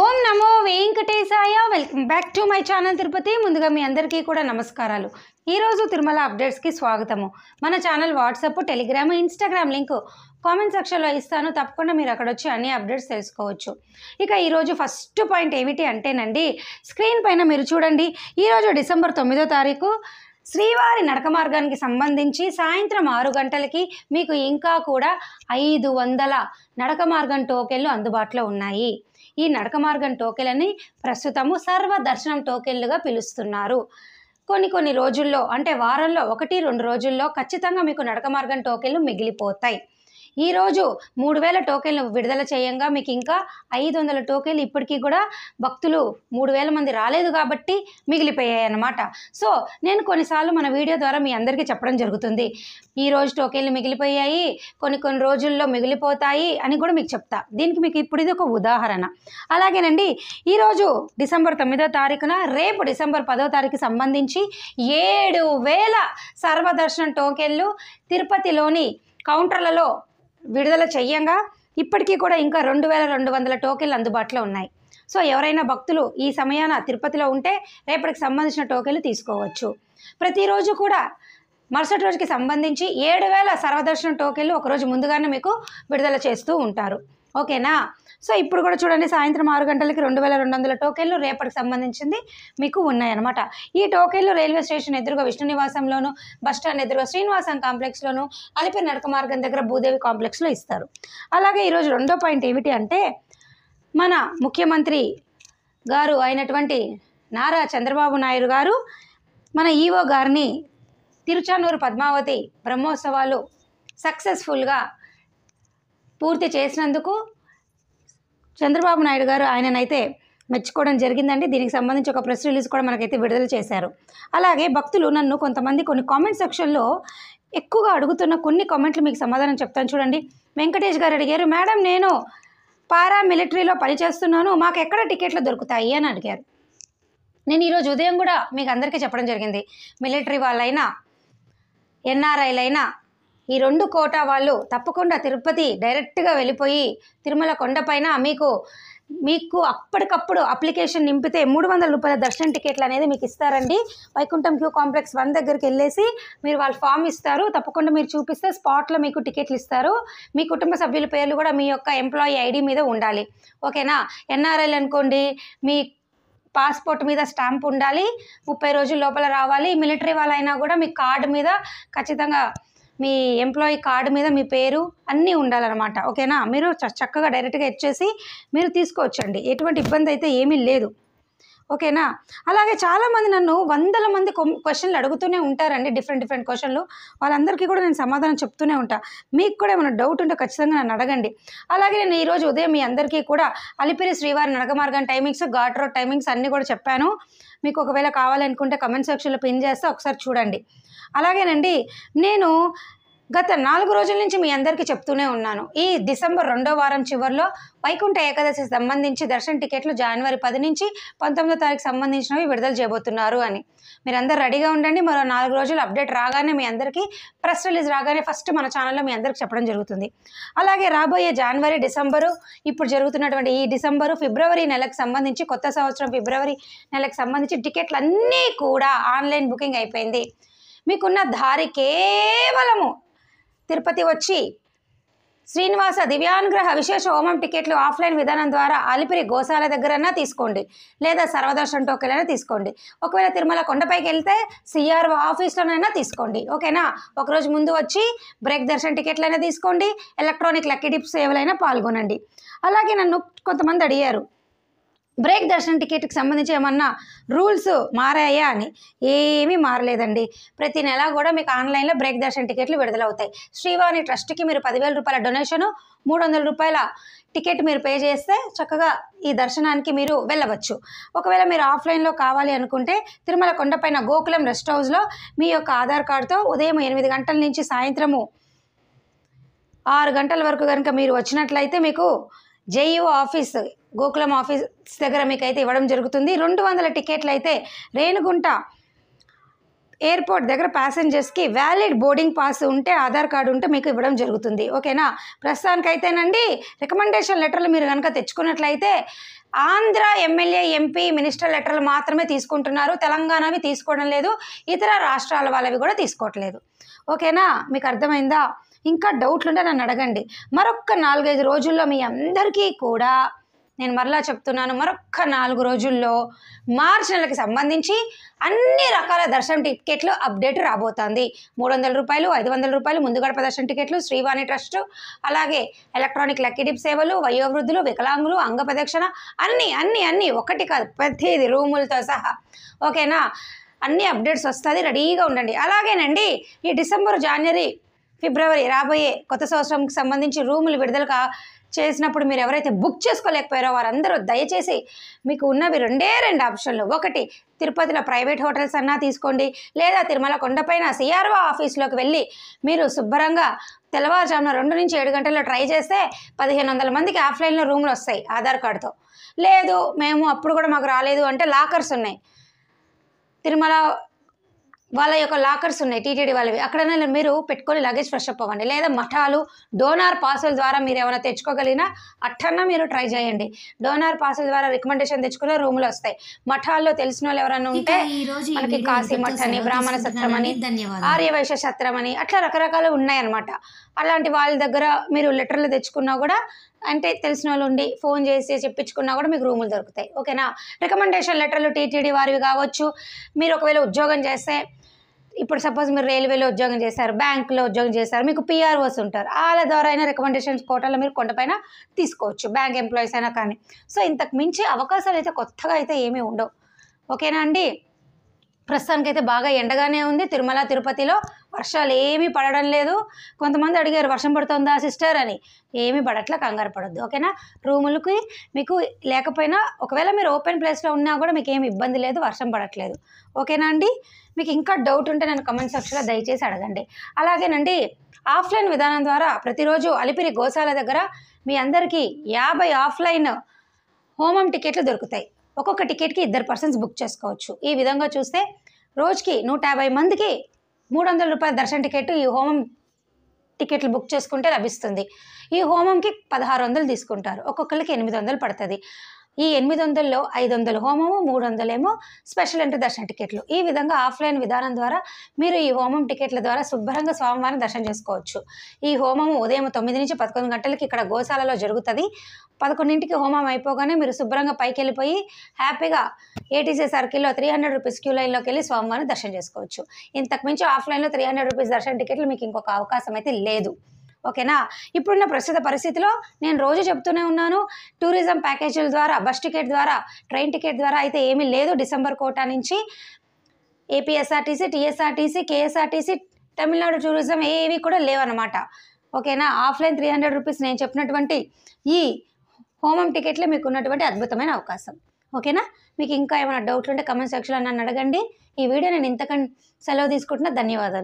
Om Namo Venkatesaya. Welcome back to my channel Tirupati. ముందుగా మీ అందరికీ కూడా నమస్కారాలు. ఈరోజు తిరుమల అప్డేట్స్కి స్వాగతము. మన channel WhatsApp, Telegram, Instagram link comment సెక్షన్లో ఇస్తాను. తప్పకుండా మీరు అక్కడ వచ్చి అన్ని అప్డేట్స్ తెలుసుకోవచ్చు. ఇక ఈరోజు ఫస్ట్ పాయింట్ ఏమిటి అంటేనండి, స్క్రీన్ పైన మీరు చూడండి. ఈరోజు డిసెంబర్ 9వ తారీఖు శ్రీవారి నడక మార్గానికి సంబంధించి సాయంత్రం 6 గంటలకి మీకు ఇంకా కూడా 500 నడక మార్గం టోకెన్లు అందుబాటులో ఉన్నాయి. ఈ నడక మార్గం టోకెన్లని ప్రస్తుతము సర్వ దర్శనం టోకెన్లుగా పిలుస్తున్నారు. కొన్ని రోజుల్లో అంటే వారంలో 1-2 రోజుల్లో ఖచ్చితంగా మీకు నడక మార్గం టోకెన్లు మిగిలిపోతాయి. ఈరోజు 3000 టోకెన్లు విడుదల చేయంగా మీకు ఇంకా 500 టోకెన్లు ఇప్పటికీ కూడా భక్తులు 3000 మంది రాలేదు కాబట్టి మిగిలిపోయాయి అన్నమాట. సో నేను కొన్నిసార్లు మన వీడియో ద్వారా మీ అందరికీ చెప్పడం జరుగుతుంది, ఈరోజు టోకెన్లు మిగిలిపోయాయి, కొన్ని రోజుల్లో మిగిలిపోతాయి అని కూడా మీకు చెప్తా. దీనికి మీకు ఇప్పుడు ఇది ఒక ఉదాహరణ. అలాగేనండి, ఈరోజు డిసెంబర్ 9వ తారీఖున రేపు డిసెంబర్ 10వ తారీఖు సంబంధించి 7000 సర్వదర్శనం టోకెన్లు తిరుపతిలోని కౌంటర్లలో విడుదల చెయ్యంగా ఇప్పటికీ కూడా ఇంకా 2200 టోకెన్లు అందుబాటులో ఉన్నాయి. సో ఎవరైనా భక్తులు ఈ సమయాన తిరుపతిలో ఉంటే రేపటికి సంబంధించిన టోకెన్లు తీసుకోవచ్చు. ప్రతిరోజు కూడా మరుసటి రోజుకి సంబంధించి 7000 సర్వదర్శనం టోకెన్లు ఒకరోజు ముందుగానే మీకు విడుదల చేస్తూ ఉంటారు. ఓకేనా? సో ఇప్పుడు కూడా చూడండి, సాయంత్రం 6 గంటలకి 2200 టోకెన్లు రేపటికి సంబంధించింది మీకు ఉన్నాయన్నమాట. ఈ టోకెన్లు రైల్వే స్టేషన్ ఎదురుగా విష్ణు నివాసంలోను, బస్టాండ్ ఎదురుగా శ్రీనివాసం కాంప్లెక్స్లోను, అలిపిరి నడక మార్గం దగ్గర భూదేవి కాంప్లెక్స్లో ఇస్తారు. అలాగే ఈరోజు రెండో పాయింట్ ఏమిటి అంటే, మన ముఖ్యమంత్రి గారు అయినటువంటి నారా చంద్రబాబు నాయుడు గారు మన ఈవో గారిని తిరుచానూరు పద్మావతి బ్రహ్మోత్సవాలు సక్సెస్ఫుల్గా పూర్తి చేసినందుకు చంద్రబాబు నాయుడు గారు ఆయననైతే మెచ్చుకోవడం జరిగిందండి. దీనికి సంబంధించి ఒక ప్రెస్ రిలీజ్ కూడా మనకైతే విడుదల చేశారు. అలాగే భక్తులు నన్ను కొంతమంది కొన్ని కామెంట్ సెక్షన్లో ఎక్కువగా అడుగుతున్న కొన్ని కామెంట్లు మీకు సమాధానం చెప్తాను చూడండి. వెంకటేష్ గారు అడిగారు, మేడం నేను పారామిలిటరీలో పనిచేస్తున్నాను, మాకు ఎక్కడ టికెట్లు దొరుకుతాయి అని అడిగారు. నేను ఈరోజు ఉదయం కూడా మీకు అందరికీ చెప్పడం జరిగింది, మిలిటరీ వాళ్ళైనా ఎన్ఆర్ఐలైనా ఈ 2 కోటా వాళ్ళు తప్పకుండా తిరుపతి డైరెక్ట్గా వెళ్ళిపోయి తిరుమల కొండపైన మీకు అప్పటికప్పుడు అప్లికేషన్ నింపితే 300 రూపాయల దర్శనం టికెట్లు అనేది మీకు ఇస్తారండి. వైకుంఠం క్యూ కాంప్లెక్స్ 1 దగ్గరికి వెళ్ళేసి మీరు వాళ్ళు ఫామ్ ఇస్తారు, తప్పకుండా మీరు చూపిస్తే స్పాట్లో మీకు టికెట్లు ఇస్తారు. మీ కుటుంబ సభ్యుల పేర్లు కూడా మీ యొక్క ఎంప్లాయీ ఐడి మీద ఉండాలి. ఓకేనా? ఎన్ఆర్ఐలు అనుకోండి, మీ పాస్పోర్ట్ మీద స్టాంప్ ఉండాలి, 30 రోజుల లోపల రావాలి. మిలిటరీ వాళ్ళైనా కూడా మీ కార్డు మీద ఖచ్చితంగా మీ ఎంప్లాయీ కార్డు మీద మీ పేరు అన్నీ ఉండాలన్నమాట. ఓకేనా? మీరు చక్కగా డైరెక్ట్గా ఇచ్చేసి మీరు తీసుకోవచ్చండి, ఎటువంటి ఇబ్బంది అయితే ఏమీ లేదు. ఓకేనా? అలాగే చాలామంది నన్ను 100 మంది క్వశ్చన్లు అడుగుతూనే ఉంటారండి, డిఫరెంట్ క్వశ్చన్లు. వాళ్ళందరికీ కూడా నేను సమాధానం చెప్తూనే ఉంటా. మీకు కూడా ఏమైనా డౌట్ ఉంటే ఖచ్చితంగా నన్ను అడగండి. అలాగే నేను ఈరోజు ఉదయం మీ అందరికీ కూడా అలిపిరి శ్రీవారి నడక మార్గం టైమింగ్స్, ఘాట్ రోడ్ టైమింగ్స్ అన్నీ కూడా చెప్పాను. మీకు ఒకవేళ కావాలనుకుంటే కమెంట్ సెక్షన్లో పిన్ చేస్తే ఒకసారి చూడండి. అలాగేనండి, నేను గత 4 రోజుల నుంచి మీ అందరికీ చెప్తూనే ఉన్నాను, ఈ డిసెంబర్ 2వ వారం చివరిలో వైకుంఠ ఏకాదశి సంబంధించి దర్శన టికెట్లు జనవరి 10 నుంచి 19వ తారీఖు సంబంధించినవి విడుదల చేయబోతున్నారు అని. మీరందరూ రెడీగా ఉండండి. మరో 4 రోజులు అప్డేట్ రాగానే మీ అందరికీ ప్రెస్ రిలీజ్ రాగానే ఫస్ట్ మన ఛానల్లో మీ అందరికీ చెప్పడం జరుగుతుంది. అలాగే రాబోయే జనవరి, డిసెంబరు, ఇప్పుడు జరుగుతున్నటువంటి ఈ డిసెంబరు, ఫిబ్రవరి నెలకు సంబంధించి, కొత్త సంవత్సరం ఫిబ్రవరి నెలకు సంబంధించి టికెట్లు అన్నీ కూడా ఆన్లైన్ బుకింగ్ అయిపోయింది. మీకున్న దారి కేవలము తిరుపతి వచ్చి శ్రీనివాస దివ్యానుగ్రహ విశేష హోమం టికెట్లు ఆఫ్లైన్ విధానం ద్వారా అలిపిరి గోశాల దగ్గరన్నా తీసుకోండి, లేదా సర్వదర్శనం టోకెన్ అయినా తీసుకోండి. ఒకవేళ తిరుమల కొండపైకి వెళ్తే సిఆర్ఓ ఆఫీస్లోనైనా తీసుకోండి. ఓకేనా? ఒకరోజు ముందు వచ్చి బ్రేక్ దర్శనం టికెట్లైనా తీసుకోండి, ఎలక్ట్రానిక్ లక్కీ డిప్ సేవలైనా పాల్గొనండి. అలాగే నన్ను కొంతమంది అడిగారు, బ్రేక్ దర్శనం టికెట్కి సంబంధించి ఏమన్నా రూల్స్ మారాయా అని. ఏమీ మారలేదండి. ప్రతి నెల కూడా మీకు ఆన్లైన్లో బ్రేక్ దర్శనం టికెట్లు విడుదలవుతాయి. శ్రీవారి ట్రస్ట్కి మీరు 10,000 రూపాయల డొనేషను, 300 రూపాయల టికెట్ మీరు పే చేస్తే చక్కగా ఈ దర్శనానికి మీరు వెళ్ళవచ్చు. ఒకవేళ మీరు ఆఫ్లైన్లో కావాలి అనుకుంటే తిరుమల కొండపైన గోకులం రెస్ట్ హౌస్లో మీ యొక్క ఆధార్ కార్డుతో ఉదయం 8 గంటల నుంచి సాయంత్రము 6 గంటల వరకు కనుక మీరు వచ్చినట్లయితే మీకు జేఈఓ ఆఫీస్, గోకులం ఆఫీస్ దగ్గర మీకైతే ఇవ్వడం జరుగుతుంది. 200 టికెట్లు అయితే రేణుగుంట ఎయిర్పోర్ట్ దగ్గర ప్యాసింజర్స్కి వ్యాలిడ్ బోర్డింగ్ పాస్ ఉంటే, ఆధార్ కార్డు ఉంటే మీకు ఇవ్వడం జరుగుతుంది. ఓకేనా? ప్రస్తుతానికైతేనండి రికమెండేషన్ లెటర్లు మీరు కనుక తెచ్చుకున్నట్లయితే ఆంధ్ర ఎమ్మెల్యే ఎంపీ మినిస్టర్ లెటర్లు మాత్రమే తీసుకుంటున్నారు, తెలంగాణవి తీసుకోవడం లేదు, ఇతర రాష్ట్రాల వాళ్ళవి కూడా తీసుకోవట్లేదు. ఓకేనా, మీకు అర్థమైందా? ఇంకా డౌట్లు ఉంటే నన్ను అడగండి. మరొక్క 4-5 రోజుల్లో మీ అందరికీ కూడా నేను మరలా చెప్తున్నాను, మరొక్క 4 రోజుల్లో మార్చి నెలకి సంబంధించి అన్ని రకాల దర్శనం టికెట్లు అప్డేట్ రాబోతోంది. 300 రూపాయలు, 500 రూపాయలు ముందు గడప దర్శనం టికెట్లు, శ్రీవాణి ట్రస్ట్, అలాగే ఎలక్ట్రానిక్ లక్కీ డిప్ సేవలు, వయోవృద్ధులు, వికలాంగులు, అంగప్రదక్షిణ, అన్నీ అన్నీ అన్నీ ఒకటి కాదు, ప్రతిదీ రూములతో సహా. ఓకేనా, అన్ని అప్డేట్స్ వస్తుంది, రెడీగా ఉండండి. అలాగేనండి, ఈ డిసెంబర్, జనవరి, ఫిబ్రవరి రాబోయే కొత్త సంవత్సరంకి సంబంధించి రూములు విడుదల చేసినప్పుడు మీరు ఎవరైతే బుక్ చేసుకోలేకపోయారో వారందరూ దయచేసి మీకు ఉన్నవి 2 ఆప్షన్లు. ఒకటి, తిరుపతిలో ప్రైవేట్ హోటల్స్ అన్నా తీసుకోండి, లేదా తిరుమల కొండపైన సిఆర్ఓ ఆఫీస్లోకి వెళ్ళి మీరు శుభ్రంగా తెల్లవారుజామున 2 నుంచి 7 గంటల్లో ట్రై చేస్తే 1500 మందికి ఆఫ్లైన్లో రూములు వస్తాయి ఆధార్ కార్డుతో. లేదు మేము అప్పుడు కూడా మాకు రాలేదు అంటే లాకర్స్ ఉన్నాయి, తిరుమల వాళ్ళ యొక్క లాకర్స్ ఉన్నాయి, టీటీడీ వాళ్ళవి, అక్కడనే మీరు పెట్టుకొని లగేజ్ ఫ్రెష్ అప్ అవ్వండి. లేదా మఠాలు డోనార్ పాసుల ద్వారా మీరు ఏమైనా తెచ్చుకోగలిగినా అట్టన్నా మీరు ట్రై చేయండి. డోనార్ పాసుల ద్వారా రికమెండేషన్ తెచ్చుకునే రూములు వస్తాయి. మఠాల్లో తెలిసిన వాళ్ళు ఎవరైనా ఉంటే మనకి కాశీ మఠ్ అని, బ్రాహ్మణ సత్రం అని, ఆర్యవైశ్య సత్రం అని, అట్లా రకరకాలు ఉన్నాయన్నమాట. అలాంటి వాళ్ళ దగ్గర మీరు లెటర్లు తెచ్చుకున్నా కూడా, అంటే తెలిసిన వాళ్ళు ఉండి ఫోన్ చేసి చెప్పించుకున్నా కూడా మీకు రూములు దొరుకుతాయి. ఓకేనా, రికమెండేషన్ లెటర్లు టీటీడీ వారివి కావచ్చు. మీరు ఒకవేళ ఉద్యోగం చేస్తే, ఇప్పుడు సపోజ్ మీరు రైల్వేలో ఉద్యోగం చేశారు, బ్యాంకులో ఉద్యోగం చేశారు, మీకు పిఆర్ఓస్ ఉంటారు, వాళ్ళ ద్వారా అయినా రికమెండేషన్స్ కోటాలో మీరు కొండపైన తీసుకోవచ్చు, బ్యాంక్ ఎంప్లాయీస్ అయినా కానీ. సో ఇంతకు మించి అవకాశాలు అయితే కొత్తగా అయితే ఏమీ ఉండవు. ఓకేనా అండి, ప్రస్తుతానికైతే బాగా ఎండగానే ఉంది. తిరుమల తిరుపతిలో వర్షాలు ఏమీ పడడం లేదు. కొంతమంది అడిగారు వర్షం పడుతుందా సిస్టర్ అని, ఏమీ పడట్లా, కంగారు పడద్దు. ఓకేనా, రూములకి మీకు లేకపోయినా ఒకవేళ మీరు ఓపెన్ ప్లేస్లో ఉన్నా కూడా మీకు ఏమి ఇబ్బంది లేదు, వర్షం పడట్లేదు. ఓకేనా అండి, మీకు ఇంకా డౌట్ ఉంటే నన్ను కమెంట్ సెక్షన్లో దయచేసి అడగండి. అలాగేనండి, ఆఫ్లైన్ విధానం ద్వారా ప్రతిరోజు అలిపిరి గోశాల దగ్గర మీ అందరికీ 50 ఆఫ్లైన్ హోమం టికెట్లు దొరుకుతాయి. ఒక్కొక్క టికెట్కి 2 పర్సన్స్ బుక్ చేసుకోవచ్చు. ఈ విధంగా చూస్తే రోజుకి 150 మందికి 300 రూపాయల దర్శన టికెట్ ఈ హోమం టికెట్లు బుక్ చేసుకుంటే లభిస్తుంది. ఈ హోమంకి 1600 తీసుకుంటారు, ఒక్కొక్కరికి 800 పడుతుంది. ఈ 800లో 500 హోమము, 300 ఏమో స్పెషల్ ఎంట్రీ దర్శన టికెట్లు. ఈ విధంగా ఆఫ్లైన్ విధానం ద్వారా మీరు ఈ హోమం టికెట్ల ద్వారా శుభ్రంగా స్వామివారిని దర్శనం చేసుకోవచ్చు. ఈ హోమము ఉదయం 9 నుంచి 11 గంటలకి ఇక్కడ గోశాలలో జరుగుతుంది. 11ంటికి హోమం అయిపోగానే మీరు శుభ్రంగా పైకి వెళ్ళిపోయి హ్యాపీగా ఏటీసీ సర్కిల్లో 300 రూపీస్ క్యూ లైన్లోకి వెళ్ళి స్వామివారిని దర్శనం చేసుకోవచ్చు. ఇంతకు మించి ఆఫ్లైన్లో 300 రూపీస్ దర్శన టికెట్లు మీకు ఇంకొక అవకాశం అయితే లేదు. ఓకేనా, ఇప్పుడున్న ప్రస్తుత పరిస్థితిలో నేను రోజు చెప్తూనే ఉన్నాను, టూరిజం ప్యాకేజీల ద్వారా, బస్ టికెట్ ద్వారా, ట్రైన్ టికెట్ ద్వారా అయితే ఏమీ లేదు. డిసెంబర్ కోటా నుంచి APSRTC, TSRTC, KSRTC, Tamil Nadu tourism ఏవి కూడా లేవన్నమాట. ఓకేనా, ఆఫ్లైన్ 300 రూపీస్ నేను చెప్పినటువంటి ఈ హోమం టికెట్లే మీకు ఉన్నటువంటి అద్భుతమైన అవకాశం. ఓకేనా, మీకు ఇంకా ఏమైనా డౌట్లు ఉంటే కమెంట్ సెక్షన్లో నన్ను అడగండి. ఈ వీడియో నేను ఇంతకంటే సెలవు తీసుకుంటున్నా. ధన్యవాదాలు.